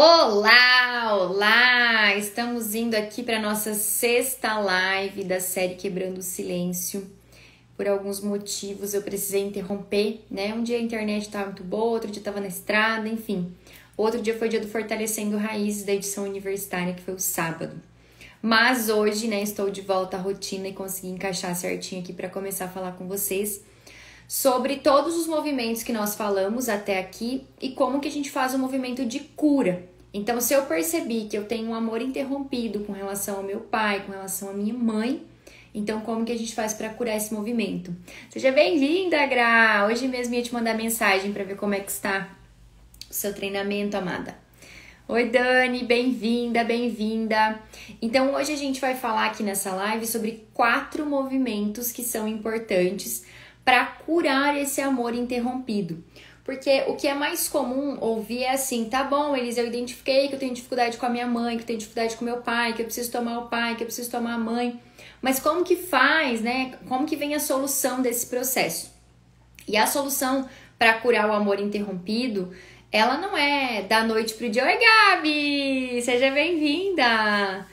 Olá, olá! Estamos indo aqui para nossa sexta live da série Quebrando o Silêncio. Por alguns motivos eu precisei interromper, né? Um dia a internet estava muito boa, outro dia estava na estrada, enfim. Outro dia foi o dia do Fortalecendo Raízes da edição universitária, que foi o sábado. Mas hoje, né, estou de volta à rotina e consegui encaixar certinho aqui para começar a falar com vocês sobre todos os movimentos que nós falamos até aqui e como que a gente faz o movimento de cura. Então, se eu percebi que eu tenho um amor interrompido com relação ao meu pai, com relação à minha mãe, então como que a gente faz para curar esse movimento? Seja bem-vinda, Gra! Hoje mesmo ia te mandar mensagem para ver como é que está o seu treinamento, amada. Oi, Dani, bem-vinda, bem-vinda. Então, hoje a gente vai falar aqui nessa live sobre 4 movimentos que são importantes para curar esse amor interrompido. Porque o que é mais comum ouvir é assim, tá bom, Elis, eu identifiquei que eu tenho dificuldade com a minha mãe, que eu tenho dificuldade com o meu pai, que eu preciso tomar o pai, que eu preciso tomar a mãe. Mas como que faz, né? Como que vem a solução desse processo? E a solução para curar o amor interrompido, ela não é da noite pro dia. Oi, Gabi! Seja bem-vinda!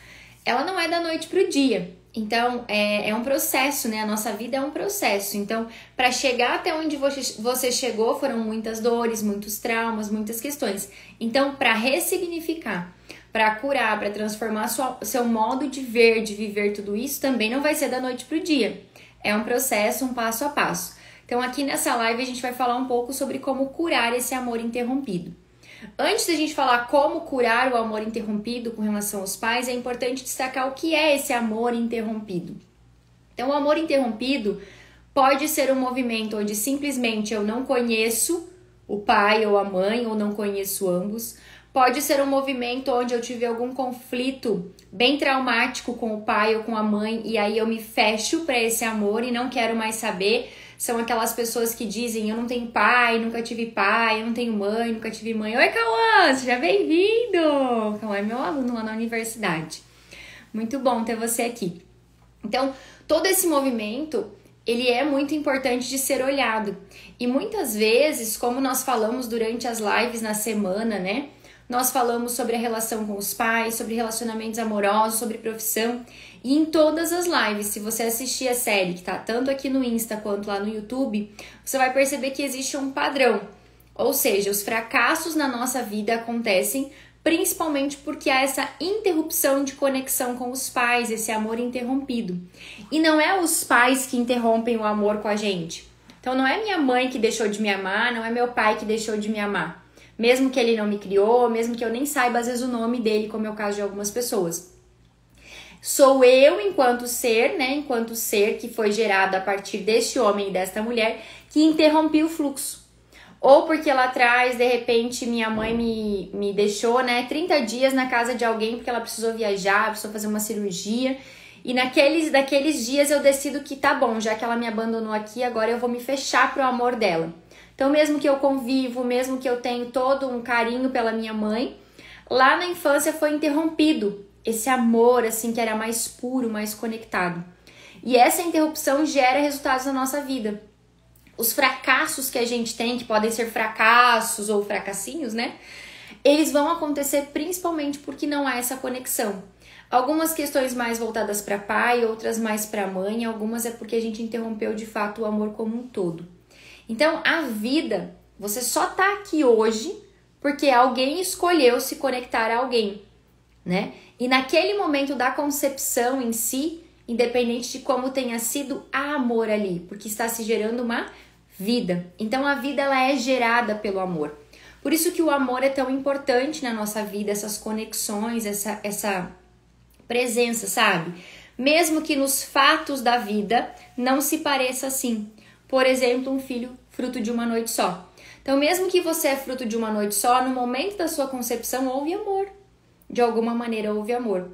Ela não é da noite pro dia. Então, é um processo, né? A nossa vida é um processo. Então, para chegar até onde você chegou, foram muitas dores, muitos traumas, muitas questões. Então, para ressignificar, para curar, para transformar seu modo de ver, de viver tudo isso, também não vai ser da noite pro dia. É um processo, um passo a passo. Então, aqui nessa live, a gente vai falar um pouco sobre como curar esse amor interrompido. Antes da gente falar como curar o amor interrompido com relação aos pais, é importante destacar o que é esse amor interrompido. Então, o amor interrompido pode ser um movimento onde simplesmente eu não conheço o pai ou a mãe, ou não conheço ambos. Pode ser um movimento onde eu tive algum conflito bem traumático com o pai ou com a mãe, e aí eu me fecho para esse amor e não quero mais saber. São aquelas pessoas que dizem, eu não tenho pai, nunca tive pai, eu não tenho mãe, nunca tive mãe. Oi, Cauã, seja bem-vindo! Cauã é meu aluno lá na universidade. Muito bom ter você aqui. Então, todo esse movimento, ele é muito importante de ser olhado. E muitas vezes, como nós falamos durante as lives na semana, né? Nós falamos sobre a relação com os pais, sobre relacionamentos amorosos, sobre profissão. E em todas as lives, se você assistir a série, que tá tanto aqui no Insta quanto lá no YouTube, você vai perceber que existe um padrão. Ou seja, os fracassos na nossa vida acontecem principalmente porque há essa interrupção de conexão com os pais, esse amor interrompido. E não é os pais que interrompem o amor com a gente. Então não é minha mãe que deixou de me amar, não é meu pai que deixou de me amar. Mesmo que ele não me criou, mesmo que eu nem saiba às vezes o nome dele, como é o caso de algumas pessoas. Sou eu enquanto ser, né, enquanto ser que foi gerado a partir deste homem e desta mulher, que interrompi o fluxo. Ou porque lá atrás, de repente, minha mãe me deixou, né, 30 dias na casa de alguém porque ela precisou viajar, precisou fazer uma cirurgia. E daqueles dias eu decido que tá bom, já que ela me abandonou aqui, agora eu vou me fechar pro amor dela. Então, mesmo que eu convivo, mesmo que eu tenho todo um carinho pela minha mãe, lá na infância foi interrompido esse amor, assim, que era mais puro, mais conectado. E essa interrupção gera resultados na nossa vida. Os fracassos que a gente tem, que podem ser fracassos ou fracassinhos, né? Eles vão acontecer principalmente porque não há essa conexão. Algumas questões mais voltadas para pai, outras mais para mãe, algumas é porque a gente interrompeu de fato o amor como um todo. Então, a vida, você só tá aqui hoje porque alguém escolheu se conectar a alguém, né? E naquele momento da concepção em si, independente de como tenha sido, há amor ali, porque está se gerando uma vida. Então, a vida, ela é gerada pelo amor. Por isso que o amor é tão importante na nossa vida, essas conexões, essa presença, sabe? Mesmo que nos fatos da vida não se pareça assim. Por exemplo, um filho fruto de uma noite só. Então, mesmo que você é fruto de uma noite só, no momento da sua concepção houve amor. De alguma maneira houve amor.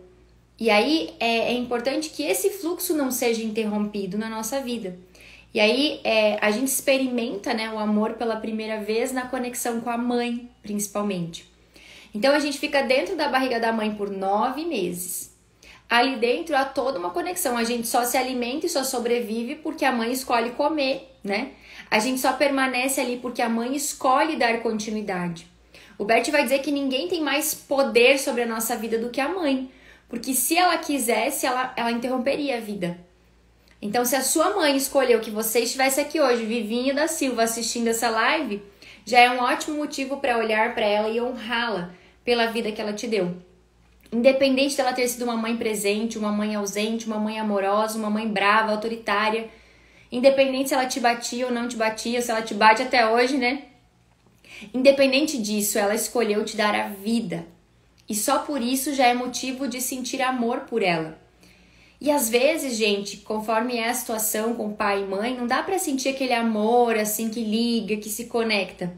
E aí é importante que esse fluxo não seja interrompido na nossa vida. E aí a gente experimenta, né, o amor pela primeira vez na conexão com a mãe, principalmente. Então, a gente fica dentro da barriga da mãe por 9 meses. Ali dentro há toda uma conexão. A gente só se alimenta e só sobrevive porque a mãe escolhe comer, né? A gente só permanece ali porque a mãe escolhe dar continuidade. O Bert vai dizer que ninguém tem mais poder sobre a nossa vida do que a mãe. Porque se ela quisesse, ela interromperia a vida. Então, se a sua mãe escolheu que você estivesse aqui hoje, Vivinha da Silva, assistindo essa live, já é um ótimo motivo para olhar para ela e honrá-la pela vida que ela te deu. Independente dela ter sido uma mãe presente, uma mãe ausente, uma mãe amorosa, uma mãe brava, autoritária. Independente se ela te batia ou não te batia, se ela te bate até hoje, né? Independente disso, ela escolheu te dar a vida. E só por isso já é motivo de sentir amor por ela. E às vezes, gente, conforme é a situação com pai e mãe, não dá pra sentir aquele amor assim que liga, que se conecta.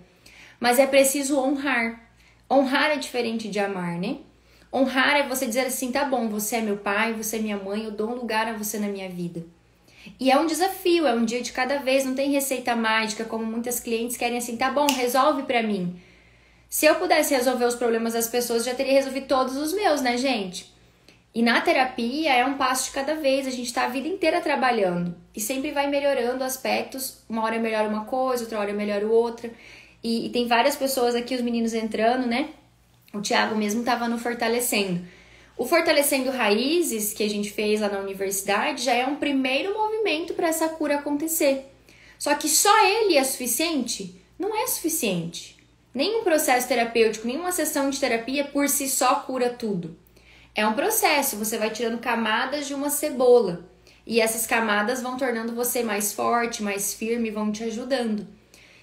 Mas é preciso honrar. Honrar é diferente de amar, né? Honrar é você dizer assim, tá bom, você é meu pai, você é minha mãe, eu dou um lugar a você na minha vida. E é um desafio, é um dia de cada vez, não tem receita mágica, como muitas clientes querem assim, tá bom, resolve pra mim. Se eu pudesse resolver os problemas das pessoas, já teria resolvido todos os meus, né, gente? E na terapia é um passo de cada vez, a gente tá a vida inteira trabalhando. E sempre vai melhorando aspectos, uma hora melhora uma coisa, outra hora melhora outra. E tem várias pessoas aqui, os meninos entrando, né? O Thiago mesmo tava no Fortalecendo. O Fortalecendo Raízes, que a gente fez lá na universidade, já é um primeiro movimento para essa cura acontecer. Só que só ele é suficiente? Não é suficiente. Nenhum processo terapêutico, nenhuma sessão de terapia por si só cura tudo. É um processo, você vai tirando camadas de uma cebola. E essas camadas vão tornando você mais forte, mais firme, vão te ajudando.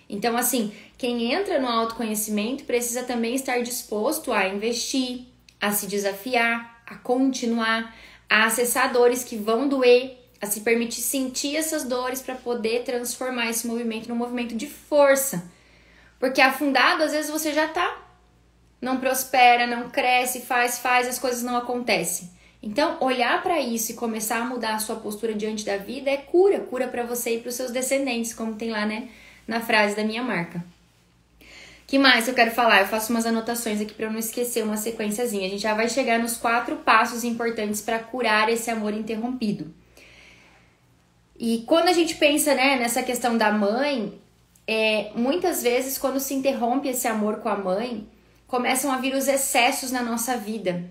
Então, assim, quem entra no autoconhecimento precisa também estar disposto a investir, a se desafiar, a continuar, a acessar dores que vão doer, a se permitir sentir essas dores para poder transformar esse movimento num movimento de força. Porque afundado, às vezes você já tá. Não prospera, não cresce, faz, as coisas não acontecem. Então, olhar para isso e começar a mudar a sua postura diante da vida é cura para você e para os seus descendentes, como tem lá, né, na frase da minha marca. Que mais eu quero falar? Eu faço umas anotações aqui para eu não esquecer uma sequenciazinha. A gente já vai chegar nos 4 passos importantes para curar esse amor interrompido. E quando a gente pensa, né, nessa questão da mãe, muitas vezes quando se interrompe esse amor com a mãe, começam a vir os excessos na nossa vida.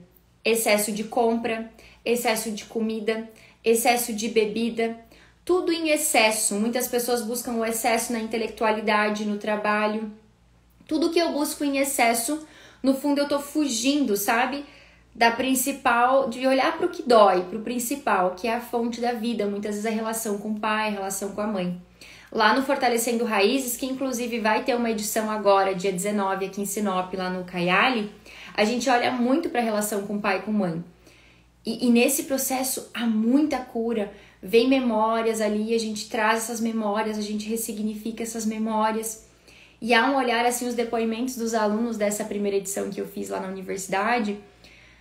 Excesso de compra, excesso de comida, excesso de bebida, tudo em excesso. Muitas pessoas buscam o excesso na intelectualidade, no trabalho. Tudo que eu busco em excesso, no fundo eu tô fugindo, sabe? Da principal, de olhar pro que dói, pro principal, que é a fonte da vida. Muitas vezes a relação com o pai, a relação com a mãe. Lá no Fortalecendo Raízes, que inclusive vai ter uma edição agora, dia 19, aqui em Sinop, lá no Caiali, a gente olha muito para a relação com pai e com mãe. E nesse processo há muita cura, vem memórias ali, a gente traz essas memórias, a gente ressignifica essas memórias. E há um olhar, assim, os depoimentos dos alunos dessa primeira edição que eu fiz lá na universidade,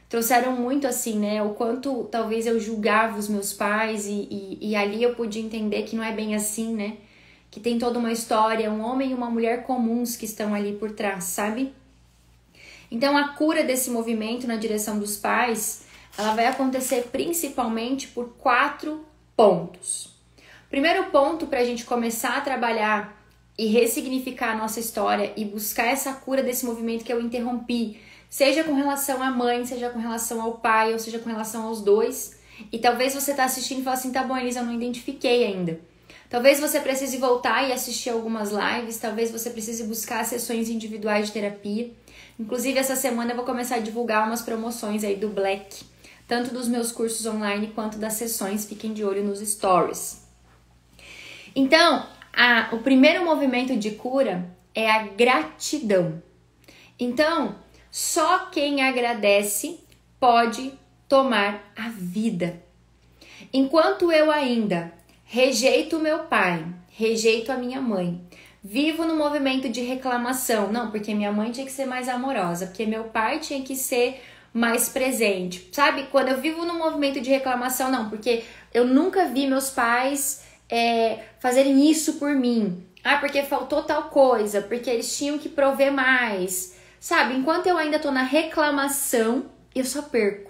trouxeram muito assim, né, o quanto talvez eu julgava os meus pais e ali eu pude entender que não é bem assim, né? Que tem toda uma história, um homem e uma mulher comuns que estão ali por trás, sabe? Então a cura desse movimento na direção dos pais, ela vai acontecer principalmente por 4 pontos. Primeiro ponto para a gente começar a trabalhar e ressignificar a nossa história e buscar essa cura desse movimento que eu interrompi, seja com relação à mãe, seja com relação ao pai, ou seja com relação aos dois. E talvez você tá assistindo e fale assim, tá bom, Elisa, eu não identifiquei ainda. Talvez você precise voltar e assistir algumas lives, talvez você precise buscar sessões individuais de terapia. Inclusive, essa semana eu vou começar a divulgar umas promoções aí do Black, tanto dos meus cursos online quanto das sessões, fiquem de olho nos stories. Então, o primeiro movimento de cura é a gratidão. Então, só quem agradece pode tomar a vida. Enquanto eu ainda rejeito o meu pai, rejeito a minha mãe, vivo no movimento de reclamação, não, porque minha mãe tinha que ser mais amorosa, porque meu pai tinha que ser mais presente, sabe? Quando eu vivo no movimento de reclamação, não, porque eu nunca vi meus pais fazerem isso por mim, porque faltou tal coisa, porque eles tinham que prover mais, sabe? Enquanto eu ainda tô na reclamação, eu só perco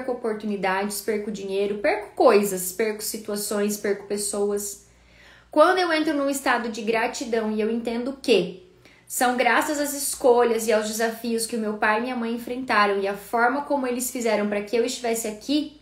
oportunidades, perco dinheiro, perco coisas, perco situações, perco pessoas. Quando eu entro num estado de gratidão e eu entendo que São graças às escolhas e aos desafios que o meu pai e minha mãe enfrentaram e a forma como eles fizeram para que eu estivesse aqui,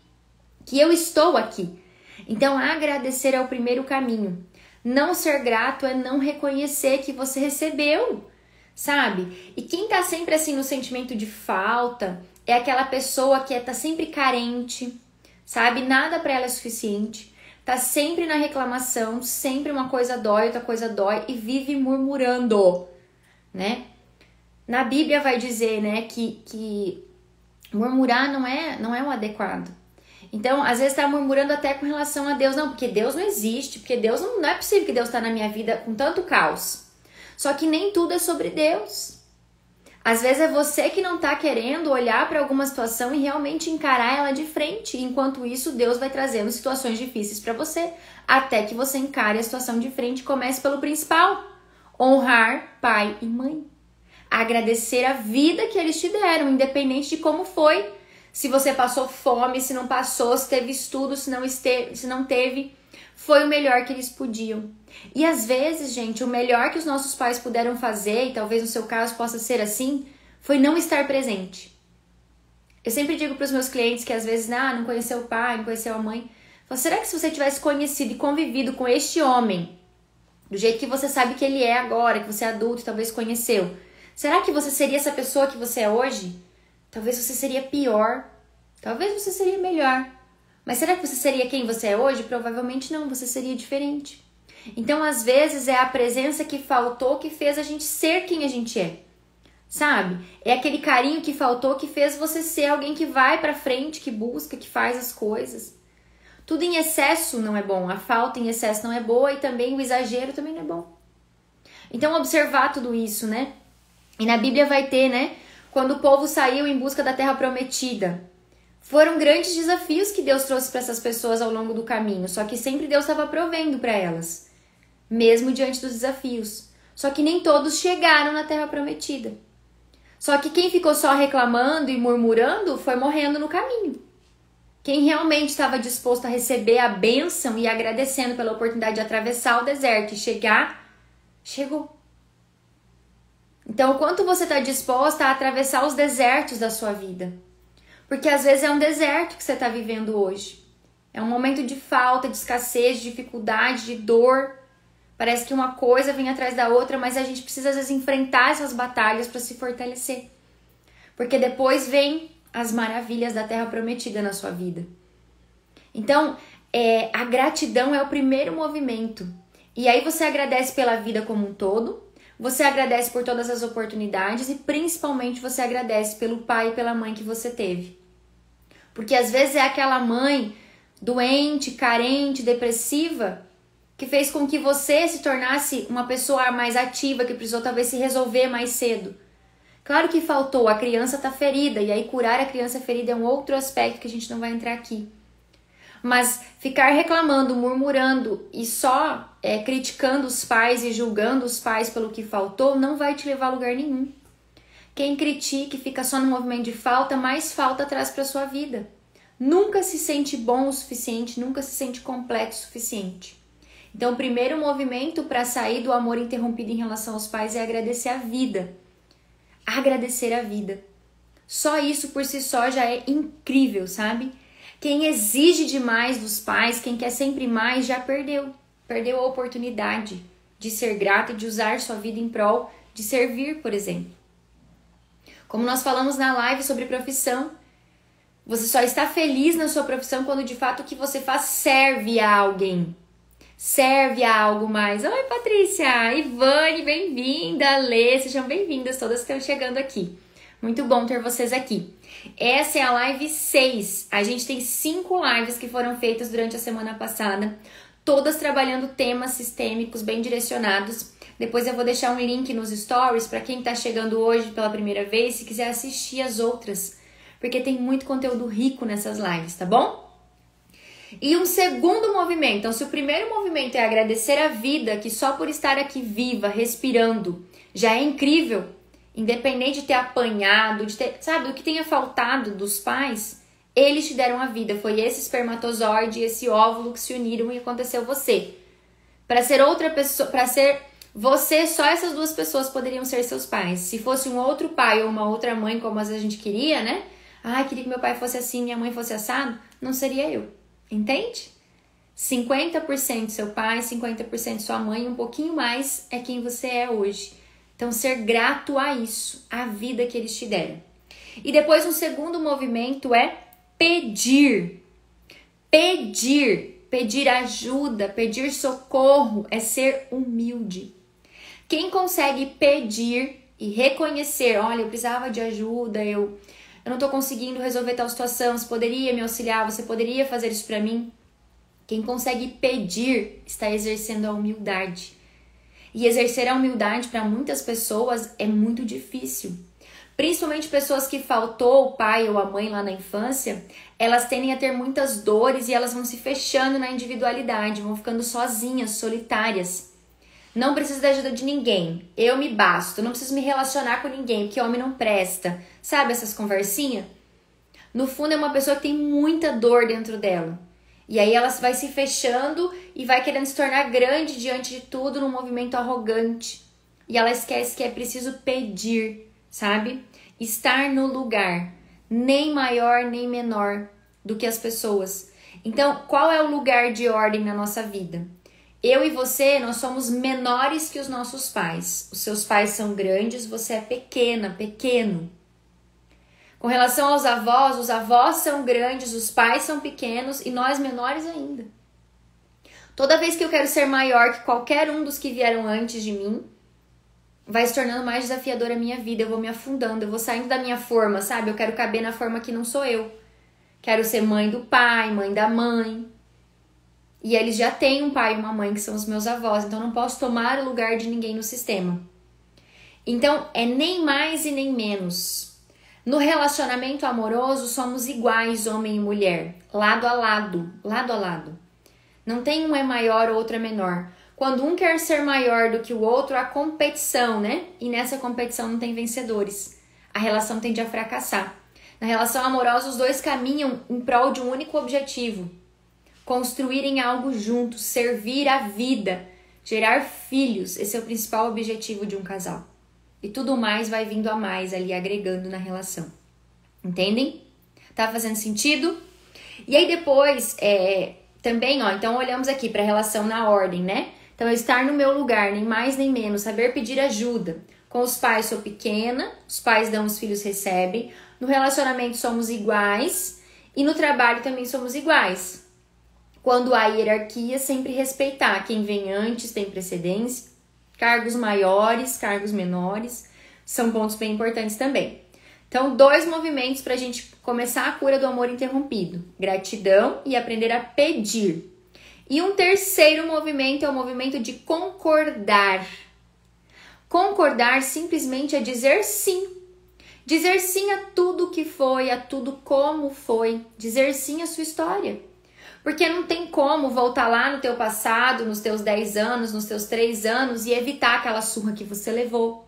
que eu estou aqui. Então, agradecer é o primeiro caminho. Não ser grato é não reconhecer que você recebeu, sabe? E quem tá sempre assim no sentimento de falta é aquela pessoa que tá sempre carente, sabe? Nada pra ela é suficiente. Tá sempre na reclamação, sempre uma coisa dói, outra coisa dói e vive murmurando, né? Na Bíblia vai dizer, né, que murmurar não é o adequado. Então, às vezes tá murmurando até com relação a Deus. Não, porque Deus não existe, porque Deus não é possível que Deus tá na minha vida com tanto caos. Só que nem tudo é sobre Deus. Às vezes é você que não tá querendo olhar para alguma situação e realmente encarar ela de frente. Enquanto isso, Deus vai trazendo situações difíceis para você, até que você encare a situação de frente e comece pelo principal: honrar pai e mãe. Agradecer a vida que eles te deram, independente de como foi. Se você passou fome, se não passou, se teve estudo, se não teve, foi o melhor que eles podiam. E às vezes, gente, o melhor que os nossos pais puderam fazer, e talvez no seu caso possa ser assim, foi não estar presente. Eu sempre digo para os meus clientes que às vezes, não conheceu o pai, não conheceu a mãe. Falo, será que se você tivesse conhecido e convivido com este homem, do jeito que você sabe que ele é agora, que você é adulto e talvez conheceu, será que você seria essa pessoa que você é hoje? Talvez você seria pior, talvez você seria melhor. Mas será que você seria quem você é hoje? Provavelmente não, você seria diferente. Então, às vezes, é a presença que faltou que fez a gente ser quem a gente é. Sabe? É aquele carinho que faltou que fez você ser alguém que vai pra frente, que busca, que faz as coisas. Tudo em excesso não é bom, a falta em excesso não é boa e também o exagero também não é bom. Então, observar tudo isso, né? E na Bíblia vai ter, né? Quando o povo saiu em busca da terra prometida. Foram grandes desafios que Deus trouxe para essas pessoas ao longo do caminho. Só que sempre Deus estava provendo para elas. Mesmo diante dos desafios. Só que nem todos chegaram na terra prometida. Só que quem ficou só reclamando e murmurando foi morrendo no caminho. Quem realmente estava disposto a receber a bênção e agradecendo pela oportunidade de atravessar o deserto e chegar, chegou. Então, o quanto você está disposta a atravessar os desertos da sua vida? Porque às vezes é um deserto que você está vivendo hoje. É um momento de falta, de escassez, de dificuldade, de dor. Parece que uma coisa vem atrás da outra, mas a gente precisa às vezes enfrentar essas batalhas para se fortalecer. Porque depois vem as maravilhas da terra prometida na sua vida. Então, a gratidão é o primeiro movimento. E aí você agradece pela vida como um todo. Você agradece por todas as oportunidades e principalmente você agradece pelo pai e pela mãe que você teve. Porque às vezes é aquela mãe doente, carente, depressiva, que fez com que você se tornasse uma pessoa mais ativa, que precisou talvez se resolver mais cedo. Claro que faltou, a criança tá ferida, e aí curar a criança ferida é um outro aspecto que a gente não vai entrar aqui. Mas ficar reclamando, murmurando e só criticando os pais e julgando os pais pelo que faltou não vai te levar a lugar nenhum. Quem critica e fica só no movimento de falta, mais falta traz para sua vida. Nunca se sente bom o suficiente, nunca se sente completo o suficiente. Então, o primeiro movimento para sair do amor interrompido em relação aos pais é agradecer a vida. Agradecer a vida. Só isso por si só já é incrível, sabe? Quem exige demais dos pais, quem quer sempre mais, já perdeu. Perdeu a oportunidade de ser grato e de usar sua vida em prol de servir, por exemplo. Como nós falamos na live sobre profissão, você só está feliz na sua profissão quando de fato o que você faz serve a alguém. Serve a algo mais. Oi, Patrícia! Ivane, bem-vinda! Lê, sejam bem-vindas todas que estão chegando aqui. Muito bom ter vocês aqui. Essa é a live 6. A gente tem 5 lives que foram feitas durante a semana passada, todas trabalhando temas sistêmicos bem direcionados. Depois eu vou deixar um link nos stories para quem está chegando hoje pela primeira vez, se quiser assistir as outras, porque tem muito conteúdo rico nessas lives, tá bom? E um segundo movimento. Então, se o primeiro movimento é agradecer a vida, que só por estar aqui viva, respirando, já é incrível, independente de ter apanhado, de ter, sabe, do que tenha faltado dos pais, eles te deram a vida. Foi esse espermatozoide, esse óvulo que se uniram e aconteceu você. Para ser outra pessoa, para ser só essas duas pessoas poderiam ser seus pais. Se fosse um outro pai ou uma outra mãe, como às vezes a gente queria, né? Queria que meu pai fosse assim, minha mãe fosse assado. Não seria eu. Entende? 50% seu pai, 50% sua mãe, um pouquinho mais é quem você é hoje. Então, ser grato a isso, a vida que eles te deram. E depois, um segundo movimento é pedir. Pedir ajuda, pedir socorro, é ser humilde. Quem consegue pedir e reconhecer, olha, eu precisava de ajuda, eu não tô conseguindo resolver tal situação, você poderia me auxiliar, você poderia fazer isso pra mim? Quem consegue pedir está exercendo a humildade. E exercer a humildade para muitas pessoas é muito difícil. Principalmente pessoas que faltou o pai ou a mãe lá na infância, elas tendem a ter muitas dores e elas vão se fechando na individualidade, vão ficando sozinhas, solitárias. Não preciso da ajuda de ninguém, eu me basto, não preciso me relacionar com ninguém, porque homem não presta. Sabe essas conversinhas? No fundo é uma pessoa que tem muita dor dentro dela. E aí ela vai se fechando e vai querendo se tornar grande diante de tudo num movimento arrogante. E ela esquece que é preciso pedir, sabe? Estar no lugar, nem maior nem menor do que as pessoas. Então, qual é o lugar de ordem na nossa vida? Eu e você, nós somos menores que os nossos pais. Os seus pais são grandes, você é pequena, pequeno. Com relação aos avós, os avós são grandes, os pais são pequenos e nós menores ainda. Toda vez que eu quero ser maior que qualquer um dos que vieram antes de mim, vai se tornando mais desafiadora a minha vida, eu vou me afundando, eu vou saindo da minha forma, sabe? Eu quero caber na forma que não sou eu. Quero ser mãe do pai, mãe da mãe. E eles já têm um pai e uma mãe que são os meus avós, então eu não posso tomar o lugar de ninguém no sistema. Então, é nem mais e nem menos. No relacionamento amoroso, somos iguais, homem e mulher, lado a lado, lado a lado. Não tem um é maior, outro é menor. Quando um quer ser maior do que o outro, há competição, né? E nessa competição não tem vencedores. A relação tende a fracassar. Na relação amorosa, os dois caminham em prol de um único objetivo. Construírem algo juntos, servir a vida, gerar filhos. Esse é o principal objetivo de um casal. E tudo mais vai vindo a mais ali, agregando na relação. Entendem? Tá fazendo sentido? E aí depois, também, então olhamos aqui para a relação na ordem, né? Então, estar no meu lugar, nem mais nem menos, saber pedir ajuda. Com os pais sou pequena, os pais dão, os filhos recebem. No relacionamento somos iguais e no trabalho também somos iguais. Quando há hierarquia, sempre respeitar. Quem vem antes tem precedência. Cargos maiores, cargos menores, são pontos bem importantes também. Então, 2 movimentos para a gente começar a cura do amor interrompido. Gratidão e aprender a pedir. E um terceiro movimento é o movimento de concordar. Concordar simplesmente é dizer sim. Dizer sim a tudo que foi, a tudo como foi. Dizer sim à sua história. Porque não tem como voltar lá no teu passado, nos teus 10 anos, nos teus 3 anos e evitar aquela surra que você levou.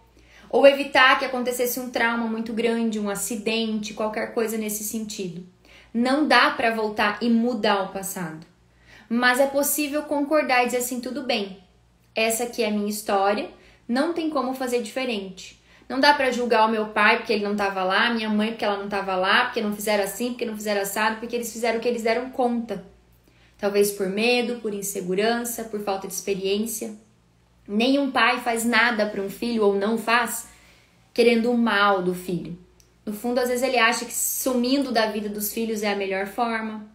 Ou evitar que acontecesse um trauma muito grande, um acidente, qualquer coisa nesse sentido. Não dá para voltar e mudar o passado. Mas é possível concordar e dizer assim, tudo bem. Essa aqui é a minha história, não tem como fazer diferente. Não dá para julgar o meu pai porque ele não estava lá, minha mãe porque ela não estava lá, porque não fizeram assim, porque não fizeram assado, porque eles fizeram o que eles deram conta. Talvez por medo, por insegurança, por falta de experiência. Nenhum pai faz nada para um filho ou não faz querendo o mal do filho. No fundo, às vezes ele acha que sumindo da vida dos filhos é a melhor forma.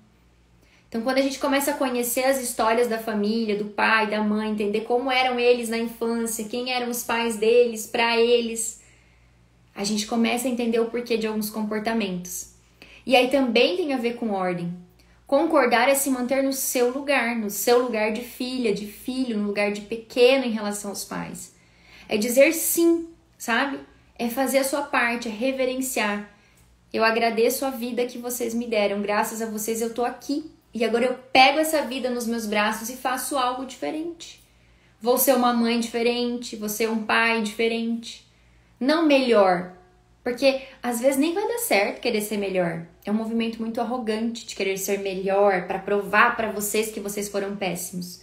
Então, quando a gente começa a conhecer as histórias da família, do pai, da mãe, entender como eram eles na infância, quem eram os pais deles, para eles, a gente começa a entender o porquê de alguns comportamentos. E aí também tem a ver com ordem. Concordar é se manter no seu lugar de filha, de filho, no lugar de pequeno em relação aos pais. É dizer sim, sabe? É fazer a sua parte, é reverenciar. Eu agradeço a vida que vocês me deram, graças a vocês eu tô aqui. E agora eu pego essa vida nos meus braços e faço algo diferente. Vou ser uma mãe diferente, vou ser um pai diferente. Não melhor, porque às vezes nem vai dar certo querer ser melhor. É um movimento muito arrogante de querer ser melhor para provar para vocês que vocês foram péssimos.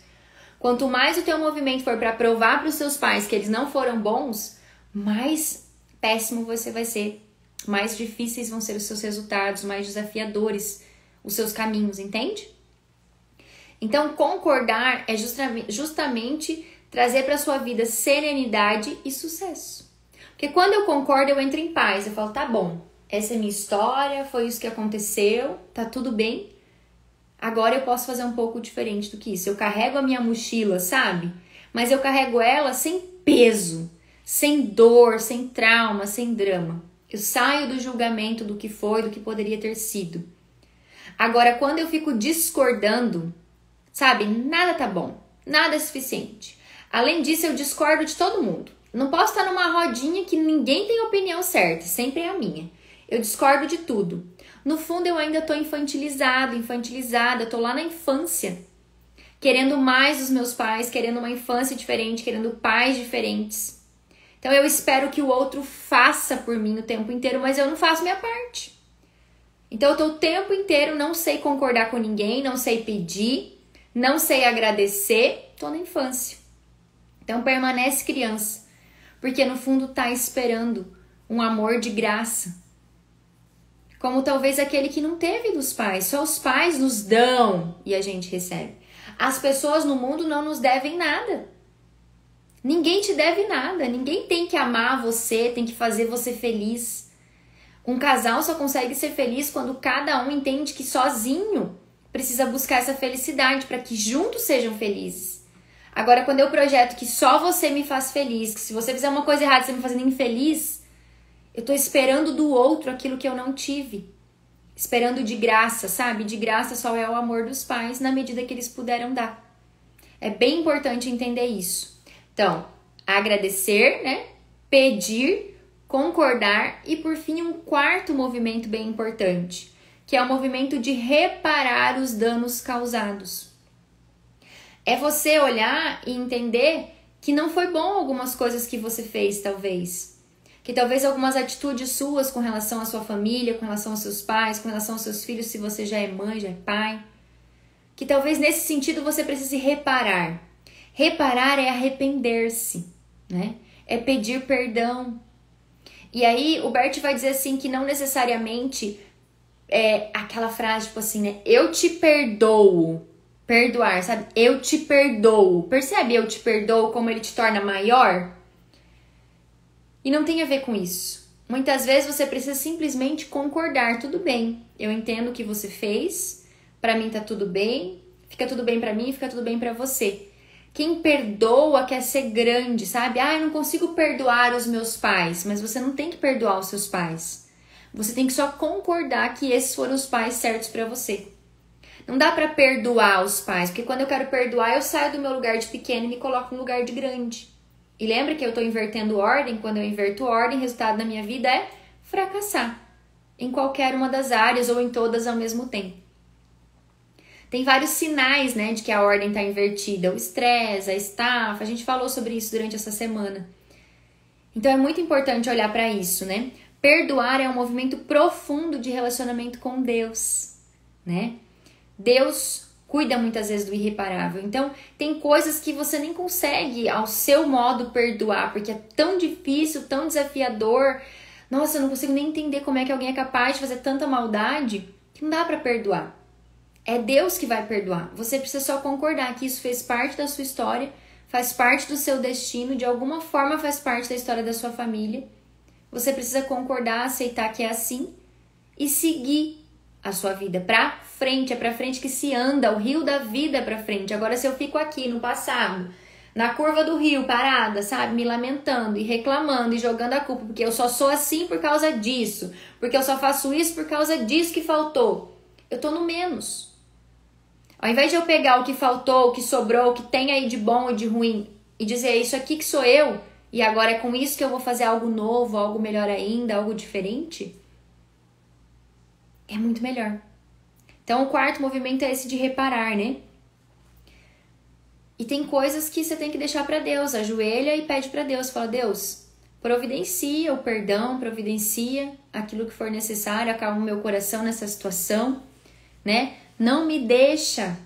Quanto mais o teu movimento for para provar para os seus pais que eles não foram bons, mais péssimo você vai ser, mais difíceis vão ser os seus resultados, mais desafiadores os seus caminhos, entende? Então, concordar é justamente trazer para sua vida serenidade e sucesso. Porque quando eu concordo, eu entro em paz, eu falo, tá bom, essa é minha história, foi isso que aconteceu, tá tudo bem. Agora eu posso fazer um pouco diferente do que isso. Eu carrego a minha mochila, sabe? Mas eu carrego ela sem peso, sem dor, sem trauma, sem drama. Eu saio do julgamento do que foi, do que poderia ter sido. Agora, quando eu fico discordando, sabe? Nada tá bom, nada é suficiente. Além disso, eu discordo de todo mundo. Não posso estar numa rodinha que ninguém tem opinião certa, sempre é a minha. Eu discordo de tudo. No fundo, eu ainda tô infantilizada, tô lá na infância, querendo mais dos meus pais, querendo uma infância diferente, querendo pais diferentes. Então, eu espero que o outro faça por mim o tempo inteiro, mas eu não faço minha parte. Então, eu tô o tempo inteiro, não sei concordar com ninguém, não sei pedir, não sei agradecer, tô na infância. Então, permanece criança, porque no fundo tá esperando um amor de graça. Como talvez aquele que não teve dos pais. Só os pais nos dão e a gente recebe. As pessoas no mundo não nos devem nada. Ninguém te deve nada. Ninguém tem que amar você, tem que fazer você feliz. Um casal só consegue ser feliz quando cada um entende que sozinho precisa buscar essa felicidade para que juntos sejam felizes. Agora, quando eu projeto que só você me faz feliz, que se você fizer uma coisa errada, você me fazendo infeliz, eu tô esperando do outro aquilo que eu não tive. Esperando de graça, sabe? De graça só é o amor dos pais na medida que eles puderam dar. É bem importante entender isso. Então, agradecer, né? Pedir, concordar e, por fim, um quarto movimento bem importante, que é o movimento de reparar os danos causados. É você olhar e entender que não foi bom algumas coisas que você fez, talvez. Que talvez algumas atitudes suas com relação à sua família, com relação aos seus pais, com relação aos seus filhos, se você já é mãe, já é pai, que talvez nesse sentido você precise reparar. Reparar é arrepender-se, né? É pedir perdão. E aí o Bert vai dizer assim que não necessariamente é aquela frase tipo assim, né? Eu te perdoo. Perdoar, sabe? Eu te perdoo. Percebe? Eu te perdoo como ele te torna maior? E não tem a ver com isso. Muitas vezes você precisa simplesmente concordar, tudo bem. Eu entendo o que você fez, pra mim tá tudo bem, fica tudo bem pra mim, fica tudo bem pra você. Quem perdoa quer ser grande, sabe? Ah, eu não consigo perdoar os meus pais, mas você não tem que perdoar os seus pais. Você tem que só concordar que esses foram os pais certos pra você. Não dá pra perdoar os pais, porque quando eu quero perdoar, eu saio do meu lugar de pequeno e me coloco no lugar de grande. E lembra que eu estou invertendo ordem? Quando eu inverto ordem, o resultado da minha vida é fracassar. Em qualquer uma das áreas ou em todas ao mesmo tempo. Tem vários sinais, né, de que a ordem está invertida. O estresse, a estafa, a gente falou sobre isso durante essa semana. Então é muito importante olhar para isso, né? Perdoar é um movimento profundo de relacionamento com Deus, né? Deus cuida muitas vezes do irreparável. Então, tem coisas que você nem consegue ao seu modo perdoar, porque é tão difícil, tão desafiador. Nossa, eu não consigo nem entender como é que alguém é capaz de fazer tanta maldade que não dá pra perdoar. É Deus que vai perdoar. Você precisa só concordar que isso fez parte da sua história, faz parte do seu destino, de alguma forma faz parte da história da sua família. Você precisa concordar, aceitar que é assim e seguir a sua vida pra frente. É pra frente que se anda, o rio da vida é pra frente. Agora, se eu fico aqui no passado, na curva do rio, parada, sabe, me lamentando e reclamando e jogando a culpa, porque eu só sou assim por causa disso, porque eu só faço isso por causa disso que faltou, eu tô no menos. Ao invés de eu pegar o que faltou, o que sobrou, o que tem aí de bom e de ruim e dizer, é isso aqui que sou eu, e agora é com isso que eu vou fazer algo novo, algo melhor ainda, algo diferente, é muito melhor. Então, o quarto movimento é esse de reparar, né? E tem coisas que você tem que deixar para Deus. Ajoelha e pede para Deus. Fala, Deus, providencia o perdão, providencia aquilo que for necessário, acalma o meu coração nessa situação, né? Não me deixa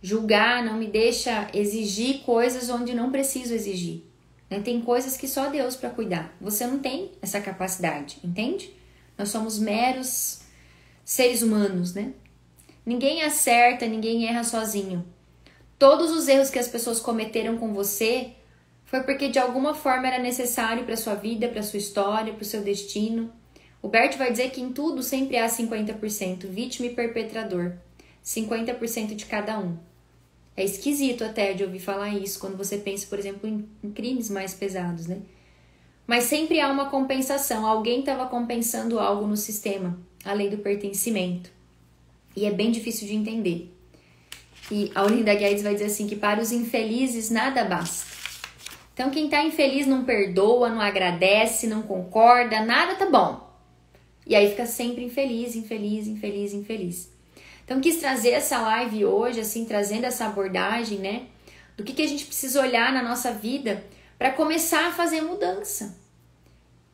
julgar, não me deixa exigir coisas onde não preciso exigir. Né? Tem coisas que só Deus para cuidar. Você não tem essa capacidade, entende? Nós somos meros seres humanos, né? Ninguém acerta, ninguém erra sozinho. Todos os erros que as pessoas cometeram com você foi porque de alguma forma era necessário para sua vida, para sua história, para o seu destino. O Bert vai dizer que em tudo sempre há 50%, vítima e perpetrador. 50% de cada um. É esquisito até de ouvir falar isso quando você pensa, por exemplo, em crimes mais pesados, né? Mas sempre há uma compensação. Alguém estava compensando algo no sistema, a lei do pertencimento. E é bem difícil de entender. E a Olinda Guedes vai dizer assim que para os infelizes nada basta. Então quem está infeliz não perdoa, não agradece, não concorda, nada tá bom. E aí fica sempre infeliz, infeliz, infeliz, infeliz. Então quis trazer essa live hoje, assim, trazendo essa abordagem, né? Do que a gente precisa olhar na nossa vida para começar a fazer mudança.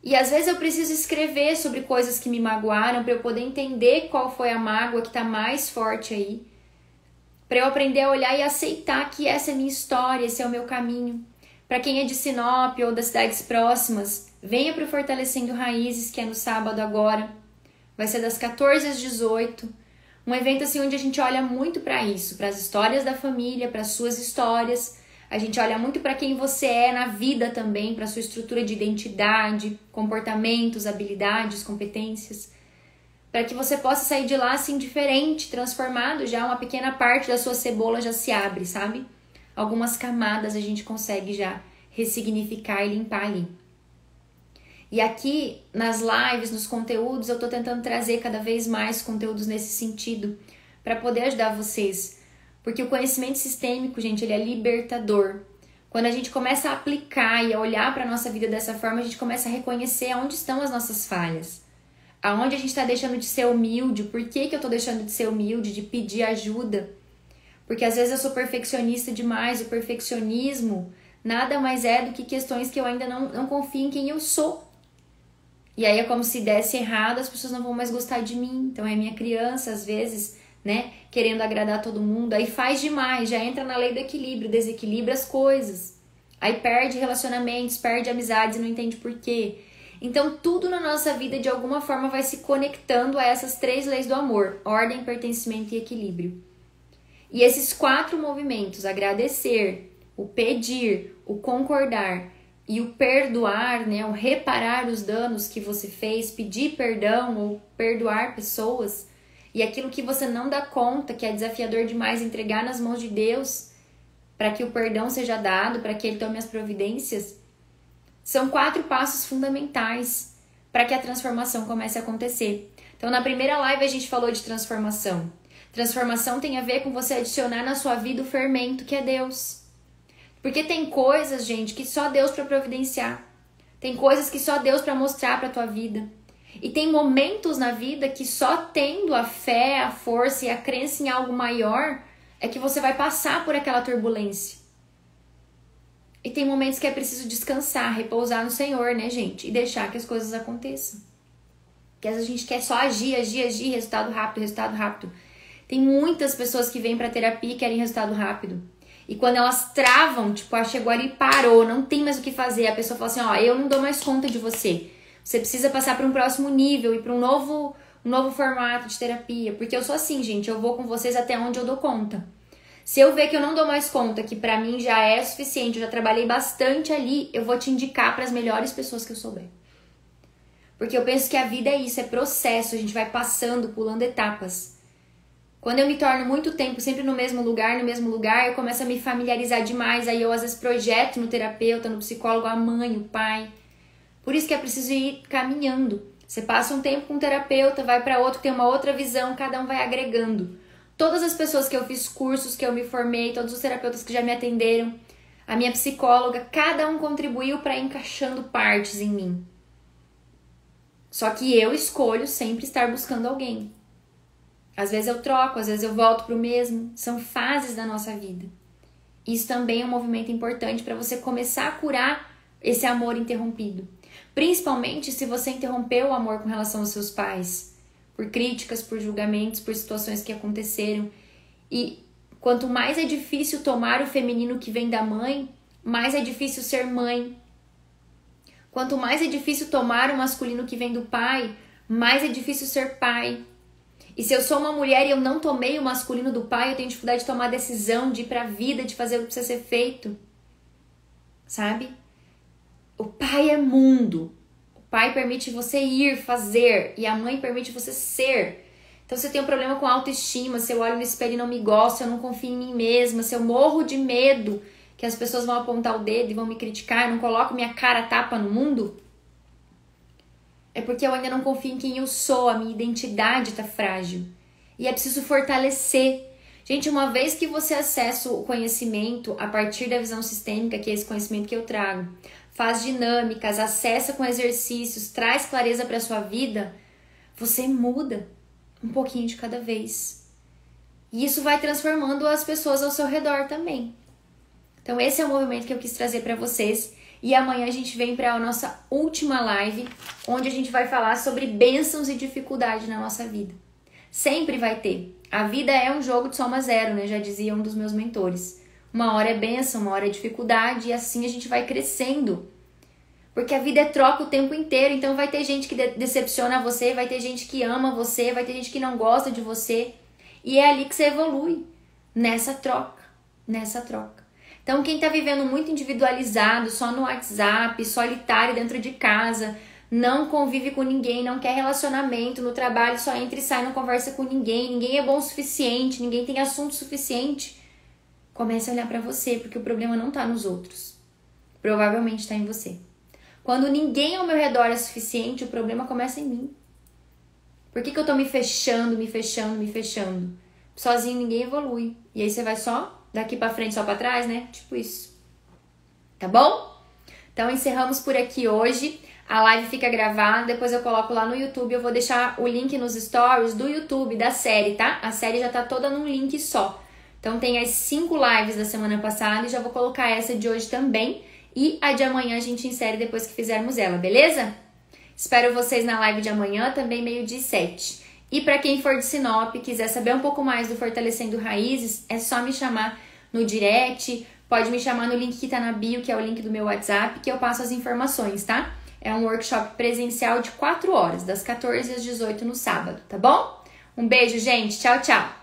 E às vezes eu preciso escrever sobre coisas que me magoaram para eu poder entender qual foi a mágoa que está mais forte aí. Para eu aprender a olhar e aceitar que essa é a minha história, esse é o meu caminho. Para quem é de Sinop ou das cidades próximas, venha para o Fortalecendo Raízes, que é no sábado agora. Vai ser das 14 às 18. Um evento assim onde a gente olha muito para isso, para as histórias da família, para as suas histórias. A gente olha muito para quem você é na vida também, para a sua estrutura de identidade, comportamentos, habilidades, competências. Para que você possa sair de lá assim diferente, transformado, já uma pequena parte da sua cebola já se abre, sabe? Algumas camadas a gente consegue já ressignificar e limpar ali. E aqui nas lives, nos conteúdos, eu tô tentando trazer cada vez mais conteúdos nesse sentido para poder ajudar vocês. Porque o conhecimento sistêmico, gente, ele é libertador. Quando a gente começa a aplicar e a olhar para a nossa vida dessa forma, a gente começa a reconhecer aonde estão as nossas falhas. Aonde a gente está deixando de ser humilde, por que eu tô deixando de ser humilde, de pedir ajuda. Porque às vezes eu sou perfeccionista demais, o perfeccionismo nada mais é do que questões que eu ainda não confio em quem eu sou. E aí é como se desse errado, as pessoas não vão mais gostar de mim. Então é minha criança, às vezes, né, querendo agradar todo mundo. Aí faz demais, já entra na lei do equilíbrio, desequilibra as coisas. Aí perde relacionamentos, perde amizades e não entende por quê. Então tudo na nossa vida de alguma forma vai se conectando a essas 3 leis do amor: ordem, pertencimento e equilíbrio. E esses 4 movimentos, agradecer, o pedir, o concordar e o perdoar, né, o reparar os danos que você fez, pedir perdão ou perdoar pessoas, e aquilo que você não dá conta, que é desafiador demais, entregar nas mãos de Deus, para que o perdão seja dado, para que Ele tome as providências, são 4 passos fundamentais para que a transformação comece a acontecer. Então, na primeira live a gente falou de transformação. Transformação tem a ver com você adicionar na sua vida o fermento que é Deus. Porque tem coisas, gente, que só Deus para providenciar. Tem coisas que só Deus para mostrar para tua vida. E tem momentos na vida que só tendo a fé, a força e a crença em algo maior é que você vai passar por aquela turbulência. E tem momentos que é preciso descansar, repousar no Senhor, né, gente? E deixar que as coisas aconteçam. Porque às vezes a gente quer só agir, resultado rápido. Tem muitas pessoas que vêm pra terapia e querem resultado rápido. E quando elas travam, tipo, chegou ali e parou, não tem mais o que fazer. A pessoa fala assim, ó, eu não dou mais conta de você. Você precisa passar para um próximo nível e para um novo formato de terapia. Porque eu sou assim, gente, eu vou com vocês até onde eu dou conta. Se eu ver que eu não dou mais conta, que pra mim já é suficiente, eu já trabalhei bastante ali, eu vou te indicar para as melhores pessoas que eu souber. Porque eu penso que a vida é isso, é processo, a gente vai passando, pulando etapas. Quando eu me torno muito tempo sempre no mesmo lugar, eu começo a me familiarizar demais, aí eu às vezes projeto no terapeuta, no psicólogo, a mãe, o pai. Por isso que é preciso ir caminhando. Você passa um tempo com um terapeuta, vai para outro, tem uma outra visão, cada um vai agregando. Todas as pessoas que eu fiz cursos, que eu me formei, todos os terapeutas que já me atenderam, a minha psicóloga, cada um contribuiu para ir encaixando partes em mim. Só que eu escolho sempre estar buscando alguém. Às vezes eu troco, às vezes eu volto para o mesmo. São fases da nossa vida. Isso também é um movimento importante para você começar a curar esse amor interrompido. Principalmente se você interrompeu o amor com relação aos seus pais. Por críticas, por julgamentos, por situações que aconteceram. E Quanto mais é difícil tomar o feminino que vem da mãe, mais é difícil ser mãe. Quanto mais é difícil tomar o masculino que vem do pai, mais é difícil ser pai. E se eu sou uma mulher e eu não tomei o masculino do pai, eu tenho dificuldade de tomar a decisão, de ir pra vida, de fazer o que precisa ser feito. Sabe? O pai é mundo. O pai permite você ir, fazer. E a mãe permite você ser. Então, se eu tenho um problema com autoestima, se eu olho no espelho e não me gosto, se eu não confio em mim mesma, se eu morro de medo que as pessoas vão apontar o dedo e vão me criticar, eu não coloco minha cara a tapa no mundo, é porque eu ainda não confio em quem eu sou, a minha identidade tá frágil. E é preciso fortalecer. Gente, uma vez que você acessa o conhecimento a partir da visão sistêmica, que é esse conhecimento que eu trago, faz dinâmicas, acessa com exercícios, traz clareza para sua vida, você muda um pouquinho de cada vez. E isso vai transformando as pessoas ao seu redor também. Então esse é o movimento que eu quis trazer para vocês. E amanhã a gente vem para a nossa última live, onde a gente vai falar sobre bênçãos e dificuldade na nossa vida. Sempre vai ter. A vida é um jogo de soma zero, né? Já dizia um dos meus mentores. Uma hora é bênção, uma hora é dificuldade, e assim a gente vai crescendo. Porque a vida é troca o tempo inteiro, então vai ter gente que decepciona você, vai ter gente que ama você, vai ter gente que não gosta de você. E é ali que você evolui, nessa troca, nessa troca. Então quem tá vivendo muito individualizado, só no WhatsApp, solitário dentro de casa, não convive com ninguém, não quer relacionamento, no trabalho só entra e sai, não conversa com ninguém, ninguém é bom o suficiente, ninguém tem assunto suficiente, comece a olhar pra você, porque o problema não tá nos outros. Provavelmente tá em você. Quando ninguém ao meu redor é suficiente, o problema começa em mim. Por que eu tô me fechando? Sozinho ninguém evolui. E aí você vai só daqui pra frente, só pra trás, né? Tipo isso. Tá bom? Então encerramos por aqui hoje. A live fica gravada, depois eu coloco lá no YouTube. Eu vou deixar o link nos stories do YouTube da série, tá? A série já tá toda num link só. Então tem as 5 lives da semana passada e já vou colocar essa de hoje também. E a de amanhã a gente insere depois que fizermos ela, beleza? Espero vocês na live de amanhã, também 12h07. E para quem for de Sinop e quiser saber um pouco mais do Fortalecendo Raízes, é só me chamar no direct, pode me chamar no link que tá na bio, que é o link do meu WhatsApp, que eu passo as informações, tá? É um workshop presencial de 4 horas, das 14 às 18 no sábado, tá bom? Um beijo, gente. Tchau, tchau.